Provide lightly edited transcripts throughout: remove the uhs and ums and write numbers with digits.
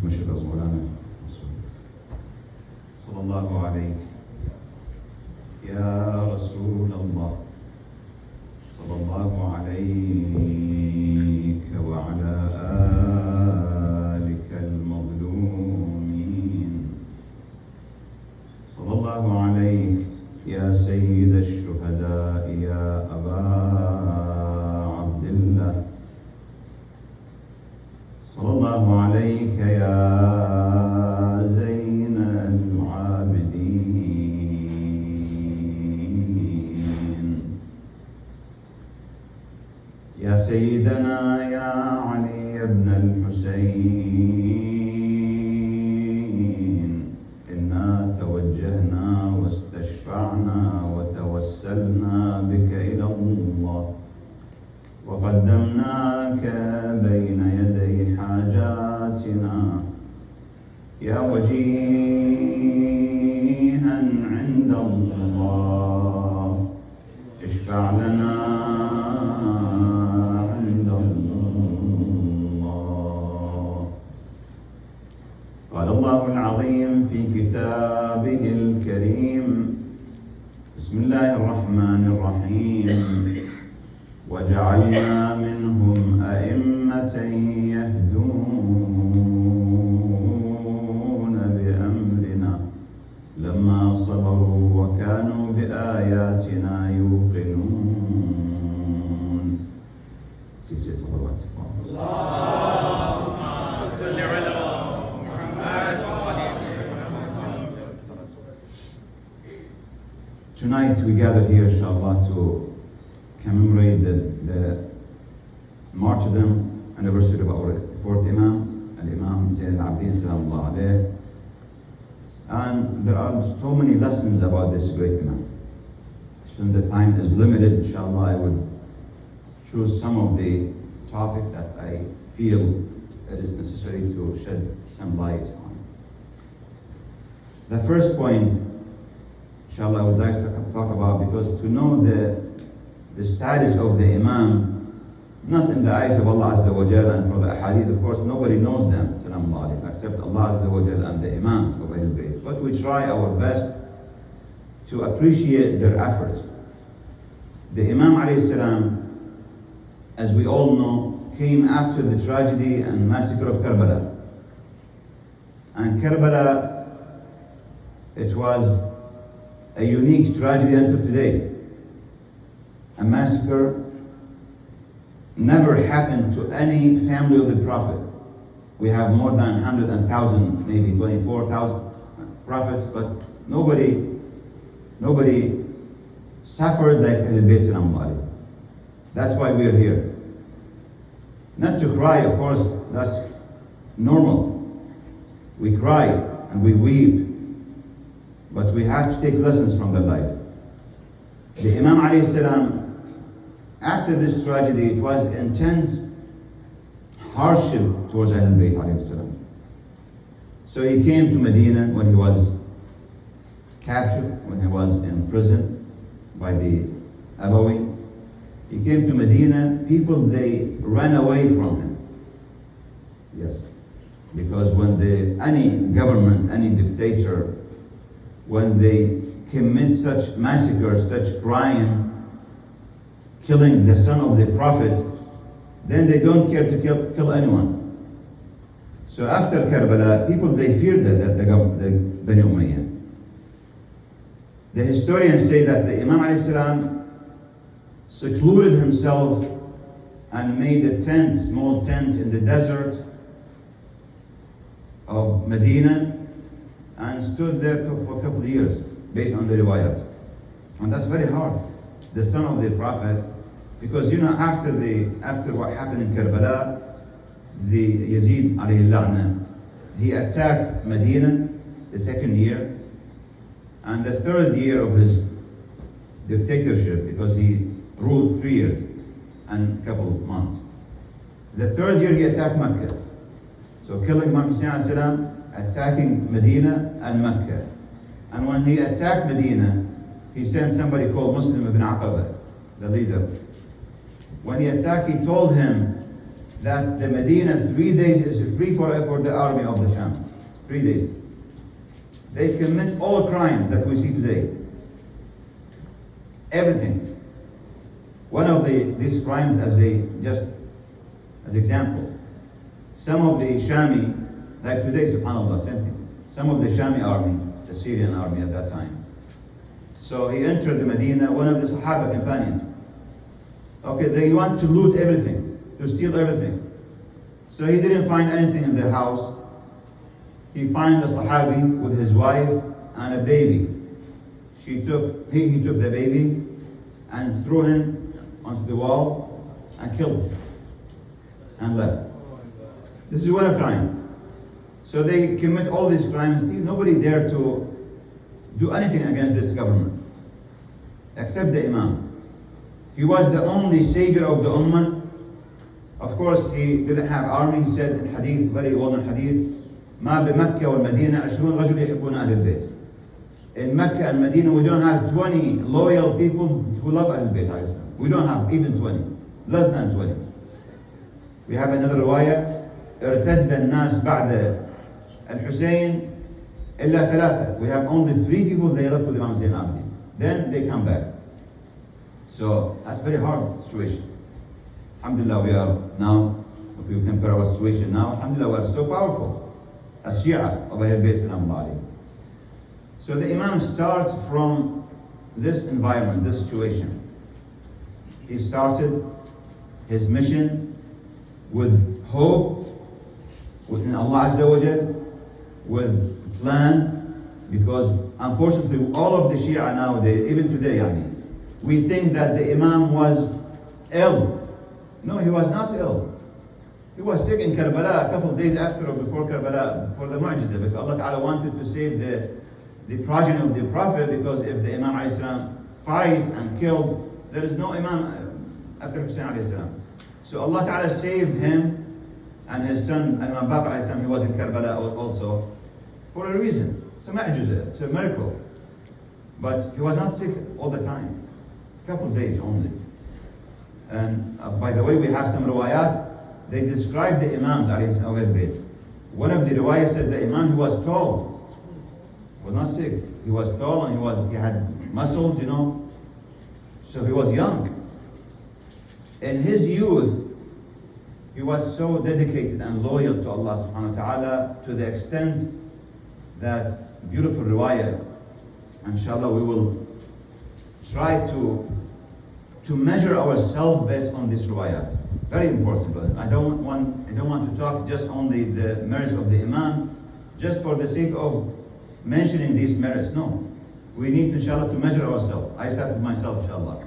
مشهد مولانا صلى الله عليك يا رسول الله، صلى الله عليك وعلى آلك المظلومين، صلى الله عليك يا سيد الشهداء يا أبا عبد الله، صلى الله عليك يا زين العابدين، يا سيدنا يا علي بن الحسين، إنا توجهنا واستشفعنا وتوسلنا بك إلى الله، وقدمناك بين يدي حاجاتنا يا وجيها عند الله، اشفع لنا عند الله. قال الله العظيم في كتابه الكريم: بسم الله الرحمن الرحيم: وجعلنا منهم أئمة يهدون بأمرنا لما صبروا وكانوا بآياتنا يوقنون. سيسي صلوات اللهم صل على محمد وعلى Tonight we gather here, inshallah, to commemorate the martyrdom anniversary of our fourth Imam, Al-Imam Zain al-Abidin Salamullah alayh. And there are so many lessons about this great Imam. Since the time is limited, inshallah, I would choose some of the topic that I feel it is necessary to shed some light on. The first point, inshallah, I would like to talk about, because to know the status of the Imam, not in the eyes of Allah Azza wa Jal and for the Ahadith, of course, nobody knows them, except Allah Azza wa Jal and the Imams of Ahlul Bayt. But we try our best to appreciate their efforts. The Imam alayhi salam, as we all know, came after the tragedy and massacre of Karbala. And Karbala, it was a unique tragedy until today. A massacre never happened to any family of the Prophet. We have more than 100,000, maybe 24,000 prophets, but nobody suffered like Ahlul Bayt Salam Alayhi. That's why we are here. Not to cry, of course, that's normal. We cry and we weep, but we have to take lessons from their life. The Imam alayhi salam, after this tragedy, it was intense hardship towards Ahlul Bayt alayhi salam. So he came to Medina when he was captured, when he was in prison by the Abawi. He came to Medina, people, they ran away from him. Yes, because when any government, any dictator, when they commit such massacre, such crime, killing the son of the Prophet, then they don't care to kill anyone. So after Karbala, people, they feared the Bani Umayyah. The historians say that the Imam alayhi salam secluded himself and made a tent, small tent in the desert of Medina, and stood there for a couple of years, based on the riwayat. And that's very hard. The son of the Prophet, because after what happened in Karbala, the Yazid alayhi la'na, he attacked Medina the second year, and the third year of his dictatorship, because he ruled 3 years and a couple of months. The third year he attacked Mecca. So killing Muhammad, attacking Medina and Mecca. And when he attacked Medina, he sent somebody called Muslim ibn Aqaba, the leader. When he attacked, he told him that the Medina 3 days is free for the army of the Sham. 3 days. They commit all crimes that we see today. Everything. One of these crimes, as example, some of the Shami, like today, subhanAllah, same thing. Some of the Shami army, the Syrian army at that time. So he entered the Medina, one of the Sahaba companions. Okay, they want to loot everything, to steal everything. So he didn't find anything in the house. He found a Sahabi with his wife and a baby. He took the baby and threw him onto the wall and killed him and left. This is what a crime. So they commit all these crimes. Nobody dared to do anything against this government except the Imam. He was the only savior of the Ummah. Of course, he didn't have army. He said in hadith, very well-known hadith, ما بمكة والمدينة 20 رجل يحبون أهل البيت. In Mecca and Medina, we don't have 20 loyal people who love Ahl Bayt. We don't have even 20, less than 20. We have another riwayah, ارتد الناس بعد الحسين إلا ثلاثة. We have only 3 people they left with Imam Zain al-Abidin. Then they come back. So that's very hard situation. Alhamdulillah, we are now, if you compare our situation now, alhamdulillah, we are so powerful as Shia of Ahl Bayt Salam Allah alayhi. So the Imam starts from this environment, this situation. He started his mission with hope within Allah Azza wa Jal, with plan, because unfortunately all of the Shia nowadays, even today, we think that the Imam was ill. No, he was not ill. He was sick in Karbala a couple of days after or before Karbala, for the Mu'jiza, because Allah Ta'ala wanted to save the progeny of the Prophet, because if the Imam alayhi salam fight and killed, there is no Imam after Hussein alayhi salam. So Allah Ta'ala saved him and his son Imam Baqir alayhi salam. He was in Karbala also for a reason. It's a mu'jiza, it's a miracle. But he was not sick all the time, a couple of days only. And by the way, we have some riwayat, they describe the Imams alayhi salam. One of the riwayat said the Imam, he was tall, was not sick. He was tall and he had muscles, so he was young. In his youth, he was so dedicated and loyal to Allah subhanahu wa ta'ala, to the extent that beautiful riwayah, inshallah we will try to measure ourselves based on this riwayat. Very important, but I don't want to talk just only the merits of the Imam, just for the sake of mentioning these merits. No. We need, inshallah, to measure ourselves. I start with myself, inshallah.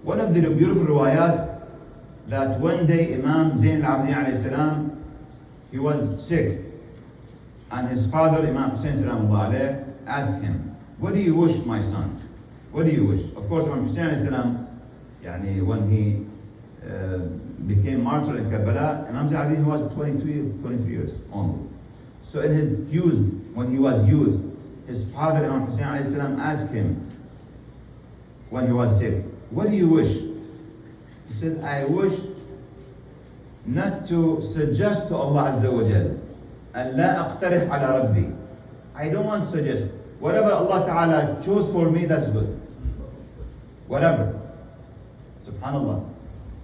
One of the beautiful riwayat, that one day Imam Zain al-Abidin alayhi salam, he was sick. And his father, Imam Hussein salamullah alayhi, asked him, "What do you wish, my son? What do you wish?" Of course, Imam Hussein alayhi salam, when he became martyr in Karbala, Imam Zain al-Abidin was 23 years only. So in his youth, when he was youth, his father, Imam Hussein alayhi salam, asked him, when he was sick, "What do you wish?" He said, "I wish not to suggest to Allah Azza wa Jal, and la aqtarih ala Rabbi. I don't want to suggest. Whatever Allah Ta'ala chose for me, that's good. Whatever." Subhanallah.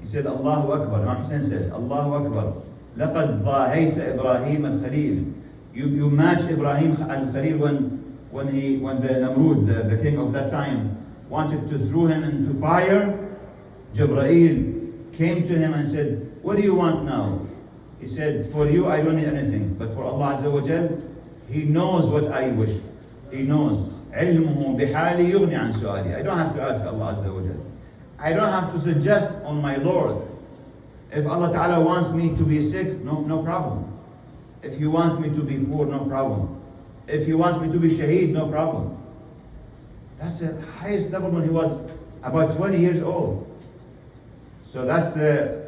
He said, Allahu Akbar. Imam Hussein said, Allahu Akbar. لَقَدْ ضَاهَيْتَ إِبْرَاهِيمَ الْخَلِيلِ. You match Ibrahim al-Khalil when the Namrud, the king of that time, wanted to throw him into fire. Jibreel came to him and said, "What do you want now?" He said, "For you I don't need anything, but for Allah Azza wa Jal, He knows what I wish. He knows. عِلْمُهُ بِحَالِ يُغْنِ عَنْ سُؤَالِي." I don't have to ask Allah Azza wa Jal. I don't have to suggest on my Lord. If Allah Ta'ala wants me to be sick, no problem. If He wants me to be poor, no problem. If He wants me to be shaheed, no problem. That's the highest level when he was about 20 years old. So that's the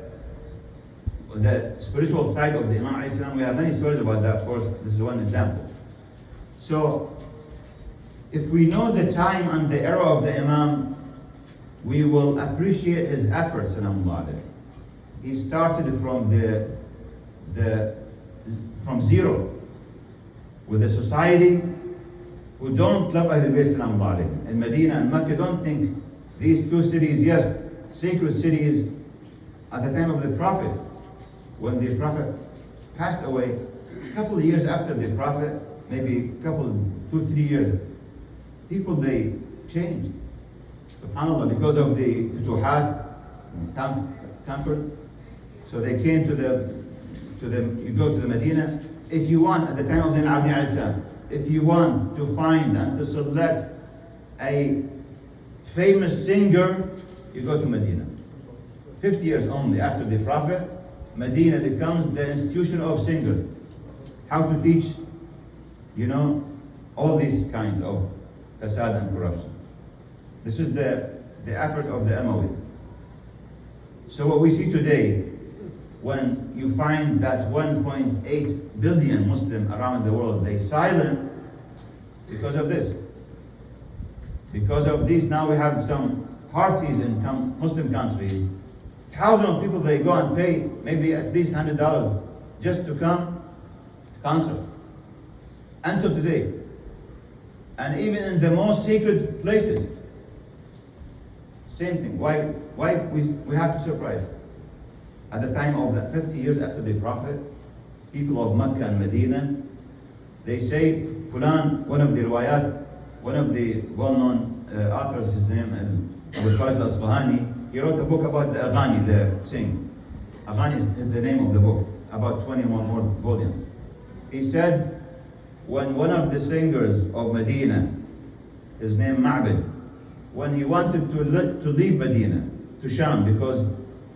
spiritual side of the Imam alayhi salam. We have many stories about that, of course. This is one example. So if we know the time and the era of the Imam, we will appreciate his efforts, salamullah alayhi. he started from zero with a society who don't love Ahlul Bayt Salam alayhim. In Medina and Mecca, don't think these two cities, yes, sacred cities, at the time of the Prophet, when the Prophet passed away, a couple of years after the Prophet, maybe a couple, 2-3 years, people, they changed. SubhanAllah, because of the Futuhat, conquered. So they came you go to the Medina. If you want, at the time of Zayn al-Abidin alayhi salam, if you want to find and to select a famous singer, you go to Medina. 50 years only after the Prophet, Medina becomes the institution of singers. How to teach, all these kinds of fasad and corruption. This is the effort of the Umayyad. So what we see today, when you find that 1.8 billion Muslims around the world, they silent because of this. Because of this, now we have some parties in Muslim countries. Thousands of people, they go and pay maybe at least $100 just to come to concert. Until today. And even in the most sacred places. Same thing. Why we have to surprise? At the time of the 50 years after the Prophet, people of Mecca and Medina, they say, Fulan, one of the riwayat, one of the well-known authors, his name, Abu Faraj al-Asbahani, he wrote a book about the Aghani, the sing. Aghani is the name of the book, about 21 more volumes. He said, when one of the singers of Medina, his name Ma'bad, when he wanted to leave Medina, to Sham, because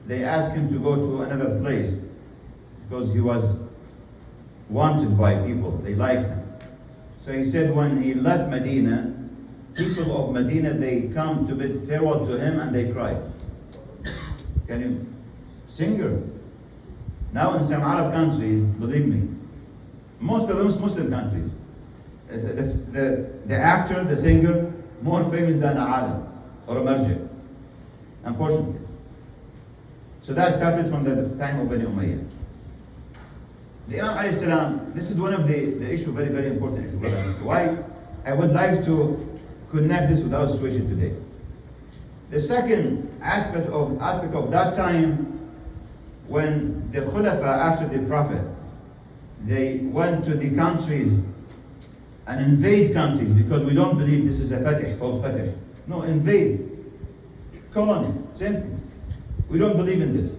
they asked him to go to another place, because he was wanted by people, they liked him. So he said when he left Medina, people of Medina, they come to bid farewell to him and they cry. Can you? Singer. Now in some Arab countries, believe me, most of them Muslim countries, the actor, the singer, more famous than a alim or a marji, unfortunately. So that started from the time of Bani Umayyah. The Imam alayhi salam, this is one of the issue, very, very important issue, brother. Why I would like to connect this with our situation today. The second aspect of that time, when the Khulafa after the Prophet, they went to the countries and invade countries, because we don't believe this is a fatih called fatih. No, invade. Colony, same thing. We don't believe in this.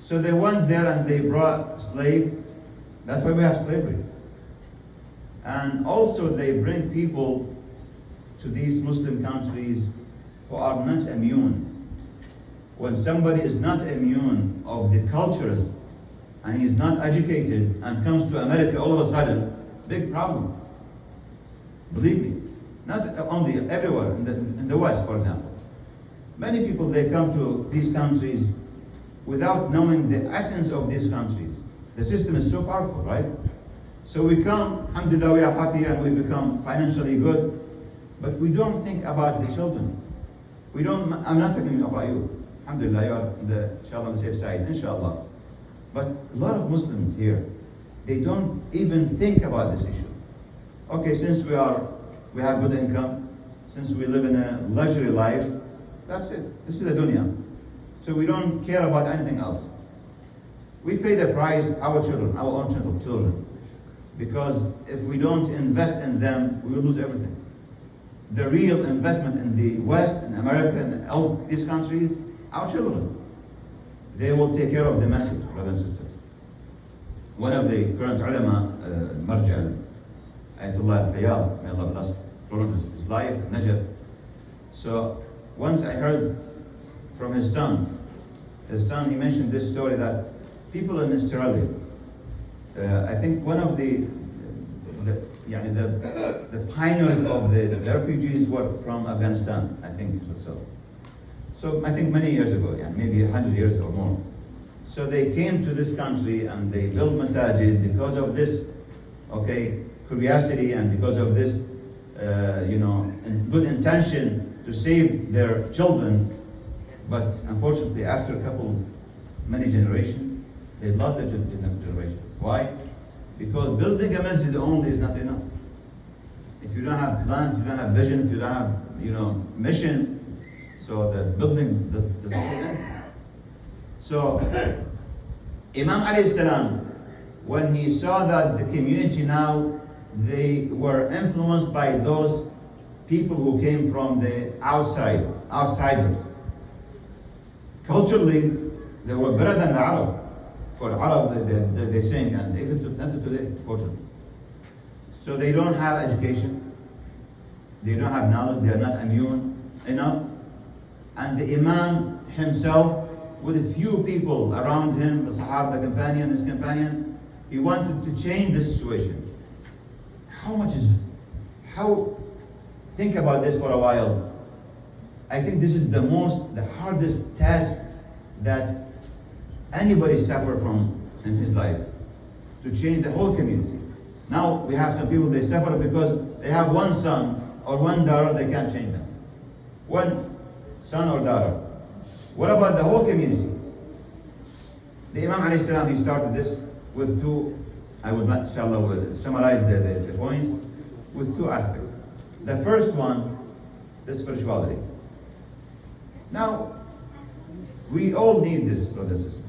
So they went there and they brought slave. That's why we have slavery. And also they bring people to these Muslim countries who are not immune. When somebody is not immune of the cultures and he's not educated and comes to America all of a sudden, big problem. Believe me. Not only everywhere, in the West, for example. Many people, they come to these countries without knowing the essence of these countries. The system is so powerful, right? So we come, alhamdulillah, we are happy and we become financially good, but we don't think about the children. I'm not talking about you. Alhamdulillah, you are inshallah, on the safe side, inshallah. But a lot of Muslims here, they don't even think about this issue. Okay, since we have good income, since we live in a luxury life, that's it. This is the dunya. So we don't care about anything else. We pay the price, our children, our own children. Because if we don't invest in them, we will lose everything. The real investment in the West, in America, and all these countries, our children. They will take care of the message, brothers and sisters. One of the current ulama, Marja, Ayatollah al-Fayyad, may Allah bless his life, Najaf. So once I heard from his son, he mentioned this story that people in Australia, I think one of the pioneers of the refugees were from Afghanistan, I think so. So I think many years ago, maybe 100 years or more. So they came to this country and they built masajid because of this, curiosity, and because of this, and good intention to save their children. But unfortunately, after a couple many generations. They lost the generations. Why? Because building a masjid only is not enough. If you don't have plans, if you don't have vision, if you don't have, mission, so the building doesn't end. So, Imam alayhi salam, when he saw that the community now, they were influenced by those people who came from the outsiders. Culturally, they were better than the Arab. For Arab, they sing, and not today, fortunately. So they don't have education, they don't have knowledge, they are not immune enough. And the Imam himself, with a few people around him, the Sahaba, his companion, he wanted to change the situation. Think about this for a while. I think this is the hardest task that anybody suffer from in his life, to change the whole community. Now we have some people, they suffer because they have one son or one daughter, they can't change them. One son or daughter. What about the whole community? The Imam alayhi salam, he started this with two, I will not, inshallah, will summarize the points with two aspects. The first one, the spirituality. Now, we all need this, brothers and sisters.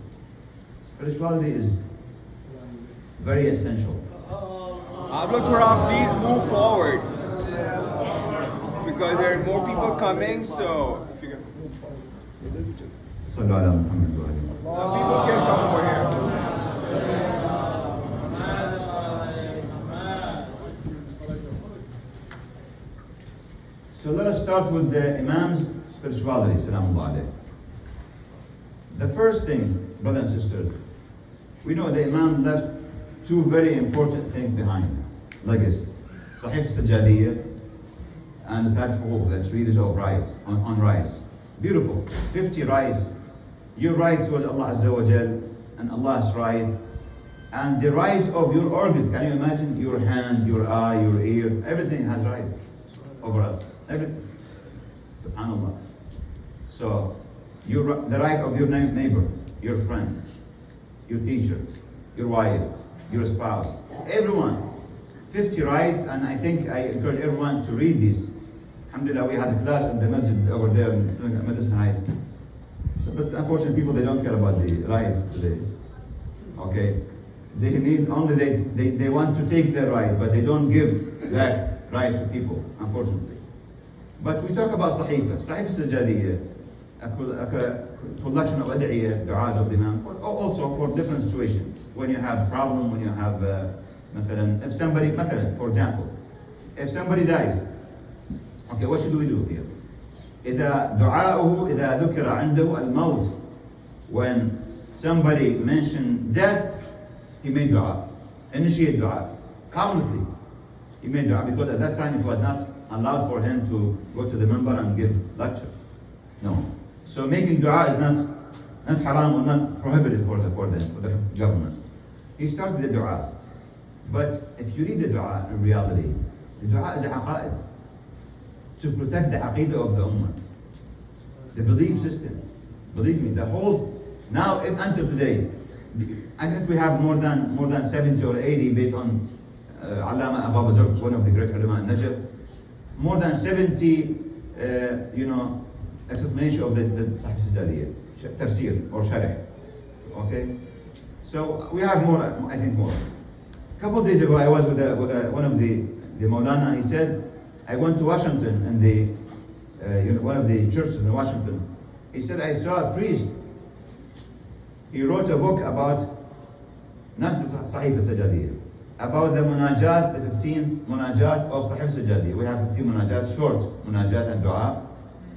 Spirituality is very essential. Abdul Quran, please move forward. Because there are more people coming, so if you can move forward. Sallu ala Muhammad wa alihi. Some people can come over here. So let us start with the Imam's spirituality, salamullah alayhi. The first thing, brothers and sisters, we know the Imam left two very important things behind. Legacy. Sahih Sajjadiyya and Zat Huquq, that's treatise of rights, on rights. Beautiful. 50 rights. Your rights was Allah Azza wa Jal, and Allah's right. And the rights of your organ, can you imagine? Your hand, your eye, your ear, everything has right over us. Everything. Subhanallah. So, the right of your neighbor, your friend, your teacher, your wife, your spouse, everyone. 50 rights, and I think I encourage everyone to read this. Alhamdulillah, we had a class in the masjid over there in Medicine Heights. So, but unfortunately, people, they don't care about the rights today. Okay? They need only, they want to take their right, but they don't give that right to people, unfortunately. But we talk about Sahifa. Sahifa Sajjadiyya, a collection of ad'iyah, du'as of the Imam, also for different situations. When you have a problem, when you have, if somebody, for example, if somebody dies, okay, what should we do here? إذا دعاؤه إذا ذكر عنده الموت, when somebody mentioned death, he made dua, initiate dua, publicly. He made dua because at that time it was not allowed for him to go to the minbar and give lecture. No. So making dua is not haram or not prohibited for the government. He started the du'as. But if you read the dua in reality, the dua is a aqa'id, to protect the aqidah of the ummah, the belief system. Believe me, the whole, now until today, I think we have more than 70 or 80 based on Allama Abu Bakr, one of the great ulama in Najaf, more than 70 explanation of the Sahih Sajjadiyya, tafsir or sharh. Okay? So we have more, I think more. A couple of days ago, I was with one of the Maulana, and he said, I went to Washington and one of the churches in Washington. He said, I saw a priest. He wrote a book about, not the Sahih Sajjadiyya, about the munajat, the 15 munajat of Sahih Sajjadiyya. We have 15 munajat, short munajat and dua.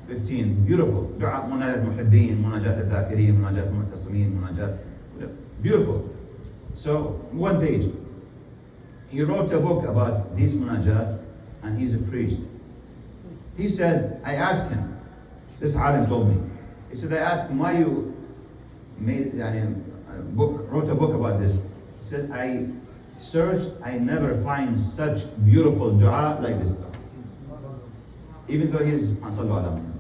15, beautiful. Dua, munajat muhibbeen, munajat al-dhakirin, munajat al-mu'tasimin, munajat, beautiful. So, one page. He wrote a book about these munajat, and he's a priest. He said, I asked him, this alim told me, he said, I asked him why you wrote a book about this. He said, I searched, I never find such beautiful dua like this. Even though he is Sallu ala Muhammad.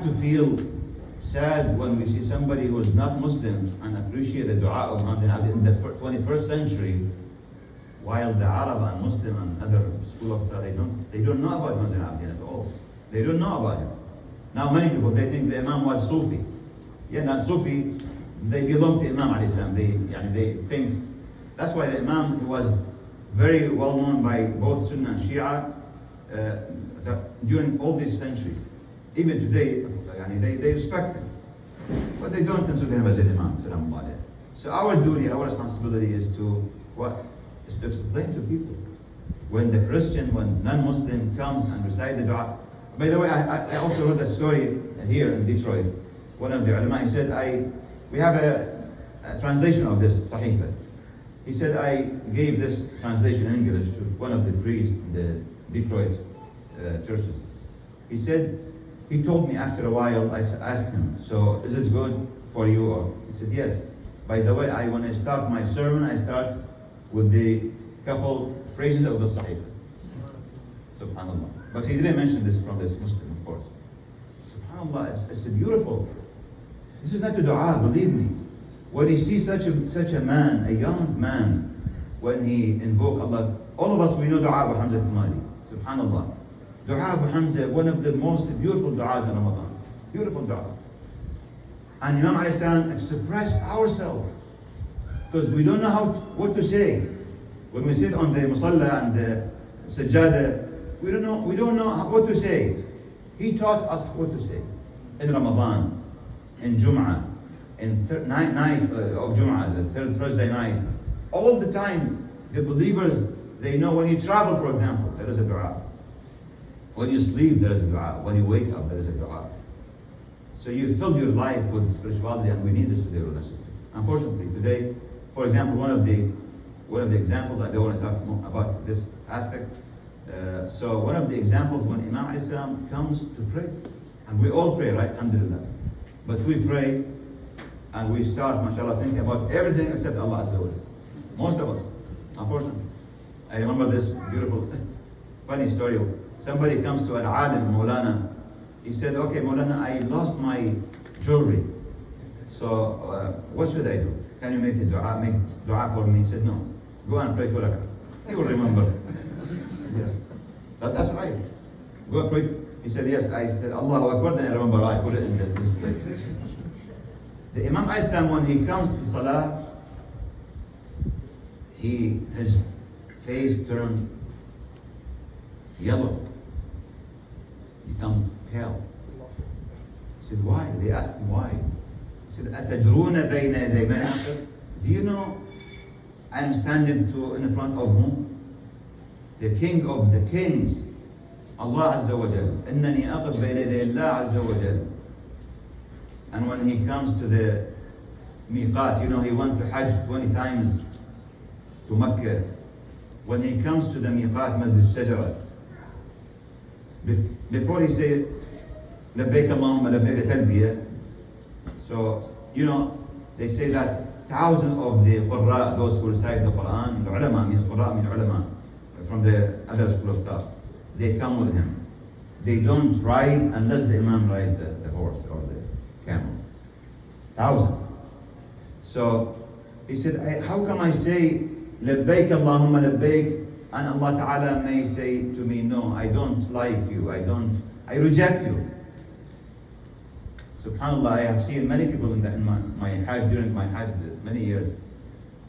to feel sad when we see somebody who is not Muslim and appreciate the dua of Imam Zain in the 21st century, while the Arab and Muslim and other school of thought, they don't know about Imam Zain at all. They don't know about him. Now many people, they think the Imam was Sufi. Yeah, not Sufi, they belong to Imam alayhi salam. They think, that's why the Imam was very well known by both Sunnah and Shia during all these centuries. Even today, they respect him. But they don't consider him as an Imam. Salam alayhi. So our duty, our responsibility is to what? Is to explain to people. When the Christian, when non-Muslim comes and recite the dua. By the way, I also heard a story here in Detroit. One of the ulama, he said, we have a translation of this Sahifa. He said, I gave this translation in English to one of the priests in the Detroit churches. He said, he told me after a while, I asked him, so is it good for you? Or he said, yes. By the way, when I start my sermon, I start with the couple phrases of the Sahifa. Subhanallah. But he didn't mention this from this Muslim, of course. Subhanallah, it's beautiful. This is not a dua, believe me. When you see such a man, a young man, when he invoke Allah, all of us, we know dua Abu Hamza al-Mali. Subhanallah. Dua Abu Hamza, one of the most beautiful du'as in Ramadan. Beautiful dua. And Imam alayhi salam expressed ourselves. Because we don't know what to say. When we sit on the musalla and the sajjada, we don't know what to say. He taught us what to say. In Ramadan, in Jum'ah, in night of Jum'ah, the third Thursday night. All the time, the believers, they know when you travel, for example, there is a dua. When you sleep, there is a dua. When you wake up, there is a dua. So you fill your life with spirituality, and we need this today, brothers and sisters. Unfortunately, today, for example, one of the examples, I don't want to talk more about this aspect. So one of the examples when Imam alayhi salam comes to pray, and we all pray, right? Alhamdulillah. But we pray, and we start, mashallah, thinking about everything except Allah Azza wa Jalla. Most of us, unfortunately. I remember this beautiful, funny story. Somebody comes to Al-Alim, Maulana. He said, okay, Maulana, I lost my jewelry. So what should I do? Can you make dua for me? He said, no. Go and pray 2 rak'ah. He will remember. Yes. That's right. Go and pray. He said, yes. I said, Allahu Akbar, then I remember I put it in this place. The Imam Islam, when he comes to Salah, his face turned yellow. He becomes pale. He said, why? They asked him why. He said, أَتَدْرُونَ بَيْنَ يَدَيْ مَنْ أَحْسَبْ? Do you know I'm standing in front of whom? The King of the Kings, Allah Azza wa Jal. إِنَّنِي أَقِفْ بَيْنَ يَدَيْ اللَّهِ Azza wa Jal. And when he comes to the miqat, he went to Hajj 20 times to Mecca. When he comes to the miqat, Masjid Shajara, before he says, لبيك اللهم لبيك talbiyah. So, they say that thousands of the Qurra, those who recite the Quran, the ulama means Qurra means ulama, from the other school of thought, they come with him. They don't ride unless the Imam rides the horse or the camel. Thousands. So he said, how come I say لبيك اللهم لبيك, and Allah Ta'ala may say to me, no, I don't like you, I reject you. SubhanAllah, I have seen many people in my Hajj, during my Hajj, many years.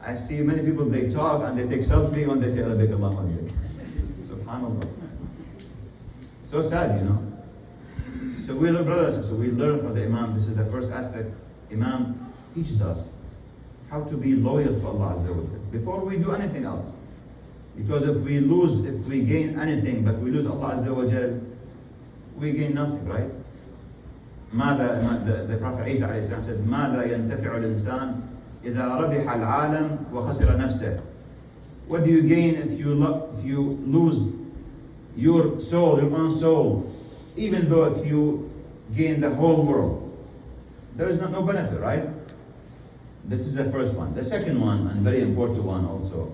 I see many people, they talk and they take selfie when they say لبيك اللهم لبيك. SubhanAllah. So sad, So we learn, brothers, we learn from the Imam. This is the first aspect. Imam teaches us how to be loyal to Allah Azza wa Jalla before we do anything else. Because if we gain anything, but we lose Allah Azza wa Jalla, we gain nothing, right? The Prophet Isa alayhi salam says, ماذا ينتفع الإنسان إذا ربح العالم وخسر نفسه. What do you gain if you lose your soul, your own soul, even though if you gain the whole world? There is no benefit, right? This is the first one. The second one, and very important one also,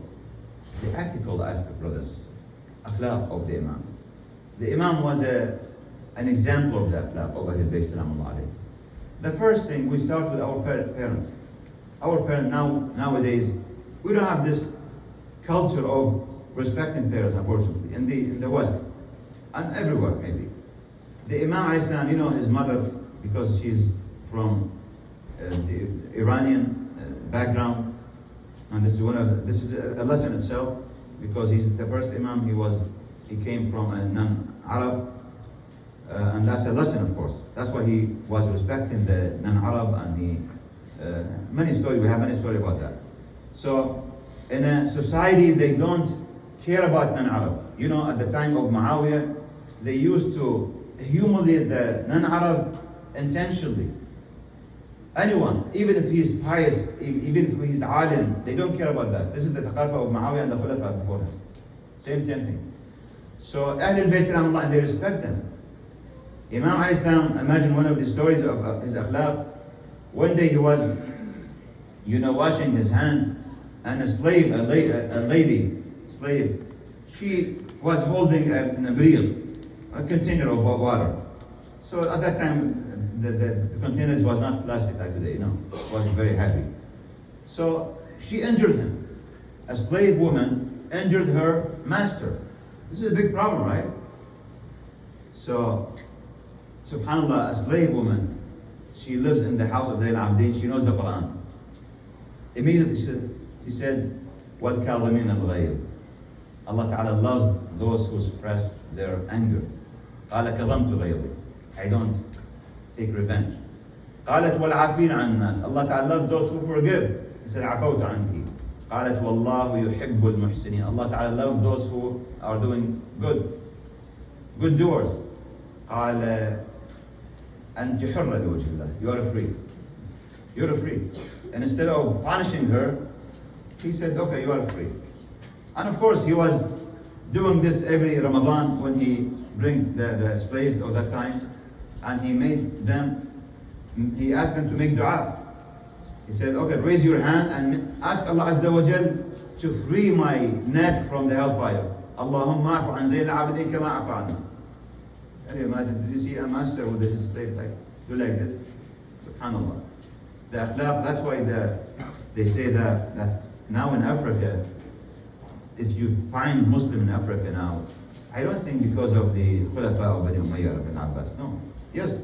the ethical aspect, brothers and sisters. Akhlaq of the Imam. The Imam was an example of that love of Ahlul Bayt Salaamullah alayhi. The first thing, we start with our parents. Our parents nowadays, we don't have this culture of respecting parents, unfortunately, in the West and everywhere maybe. The Imam alayhi salam, you know his mother, because she's from the Iranian background, and this is a lesson itself, because he's the first Imam. He came from a non-Arab, and that's a lesson, of course. That's why he was respecting the non-Arab, and we have many stories about that. So in a society, they don't care about non-Arab. You know, at the time of Muawiyah, they used to humiliate the non-Arab intentionally. Anyone, even if he's pious, even if he's alim, they don't care about that. This is the taqafa of Muawiyah and the Khulafa before him. Same thing. So Ahlul Bayt Salaamullah, they respect them. Imam alayhi salam, imagine one of the stories of his akhlaq. One day he was, washing his hand, and a slave, a lady, she was holding a container of water. So at that time, the container was not plastic like today, it was very heavy. So she injured him. A slave woman injured her master. This is a big problem, right? So, subhanAllah, a slave woman, she lives in the house of Zayn Abdin, she knows the Quran. Immediately she said, وَالْكَاظِمِينَ الْغَيْظَ. Allah Ta'ala loves those who suppress their anger. قَالَ كَظَمْتُ غَيْظِي. I don't take revenge. قالت والعافين عن الناس. Allah Ta'ala loves those who forgive. He said عفوت عنك. قالت والله يحب المحسنين. Allah Ta'ala loves those who are doing good doers. قال أنت حرة لوجه الله. You are free. You're free. And instead of punishing her, he said, okay, you are free. And of course, he was doing this every Ramadan when he bring the slaves of that time, and he asked them to make dua. He said, okay, raise your hand and ask Allah Azza wa Jal to free my neck from the hellfire. Allahumma afu an Zayn al-Abidin kama afu anna. Can you imagine? Did you see a master with his slave do like this? Subhanallah. The akhlaq, that's why they say that now in Africa, if you find Muslim in Africa now, I don't think because of the Khulafa of Bani Umayyah ibn Abbas. No. Yes,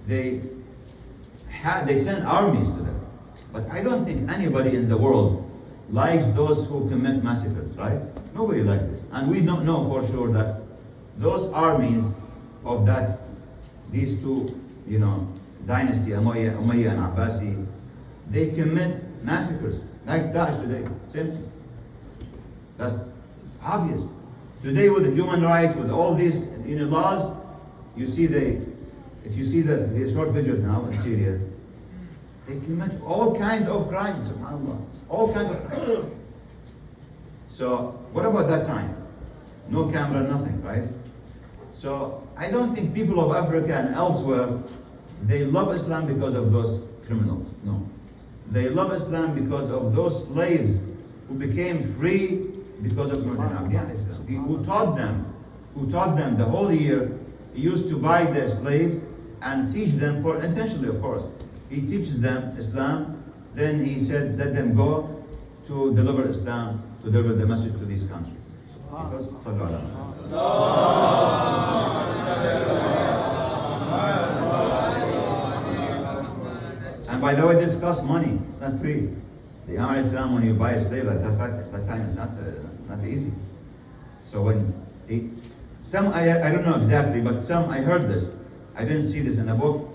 they send armies to them. But I don't think anybody in the world likes those who commit massacres, right? Nobody likes this. And we don't know for sure that those armies of these two, dynasty, Umayyah and Abbasi, they commit massacres, like Daesh today. Same thing. That's obvious. Today with the human rights, with all these laws, if you see the short videos now in Syria, they commit all kinds of crimes, subhanAllah. All kinds of crimes. So, what about that time? No camera, nothing, right? So, I don't think people of Africa and elsewhere, they love Islam because of those criminals. No. They love Islam because of those slaves who became free because of Muhammad Abdiyah, who taught them the whole year. He used to buy the slave and teach them, intentionally of course. He teaches them Islam, then he said, let them go to deliver Islam, to deliver the message to these countries. Because, and by the way, this costs money, it's not free. The Imam Islam, when you buy a slave at that time, it's not easy. So when I don't know exactly, but I heard this. I didn't see this in a book.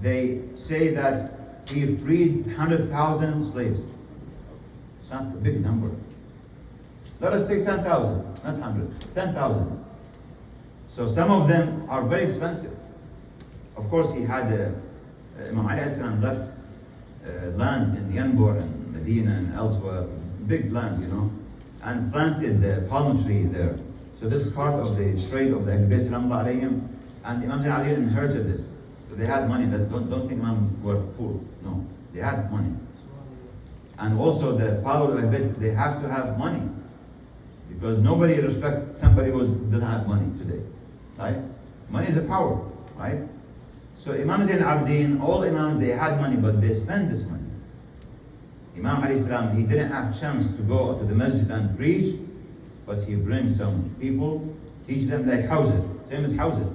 They say that he freed 100,000 slaves. It's not a big number. Let us say 10,000, not 100, 10,000. So some of them are very expensive. Of course, he had Imam Ali left land in Yanbur and Medina and elsewhere, big lands, and planted the palm tree there. So this is part of the trade of the Ahlul Bayt Salaamullah alayhim, and Imam Zayn Ali inherited this. So they had money. Don't think Imam were poor. No, they had money. And also the followers of Ahlul Bayt, they have to have money, because nobody respects somebody who doesn't have money today, right? Money is a power, right? So Imam Zain al-Abidin, all Imams, they had money, but they spent this money. Imam alayhi salam, he didn't have chance to go to the masjid and preach, but he brings some people, teach them like Hauser, same as Hauser.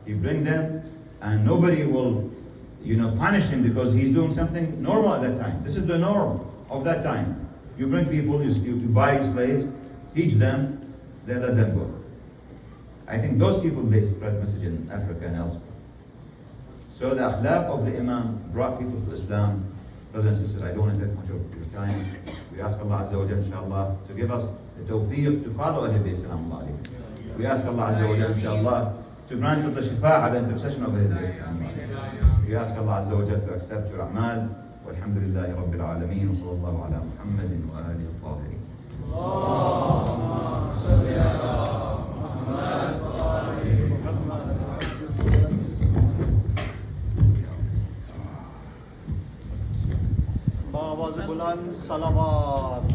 He bring them, and nobody will, punish him because he's doing something normal at that time. This is the norm of that time. You bring people, you buy slaves, teach them, then let them go. I think those people, they spread message in Africa and elsewhere. So the akhlaq of the Imam brought people to Islam. Brothers and sisters, I don't want to take much of your time. We ask Allah Azza wa Jalla, inshallah, to give us the tawfiq to follow Ahlul Bayt Salam alayhi. We ask Allah Azza wa Jalla, inshallah, to grant us the shifa'ah, the intercession of Ahlul Bayt Salam alayhi. We ask Allah Azza wa Jalla to accept your a'mal. Walhamdulillahi Rabbil Alameen. Wa sallallahu ala Muhammadin wa alihi al-tahirin. اللهم صل على محمد وآل محمد. با آواز بلند صلوات.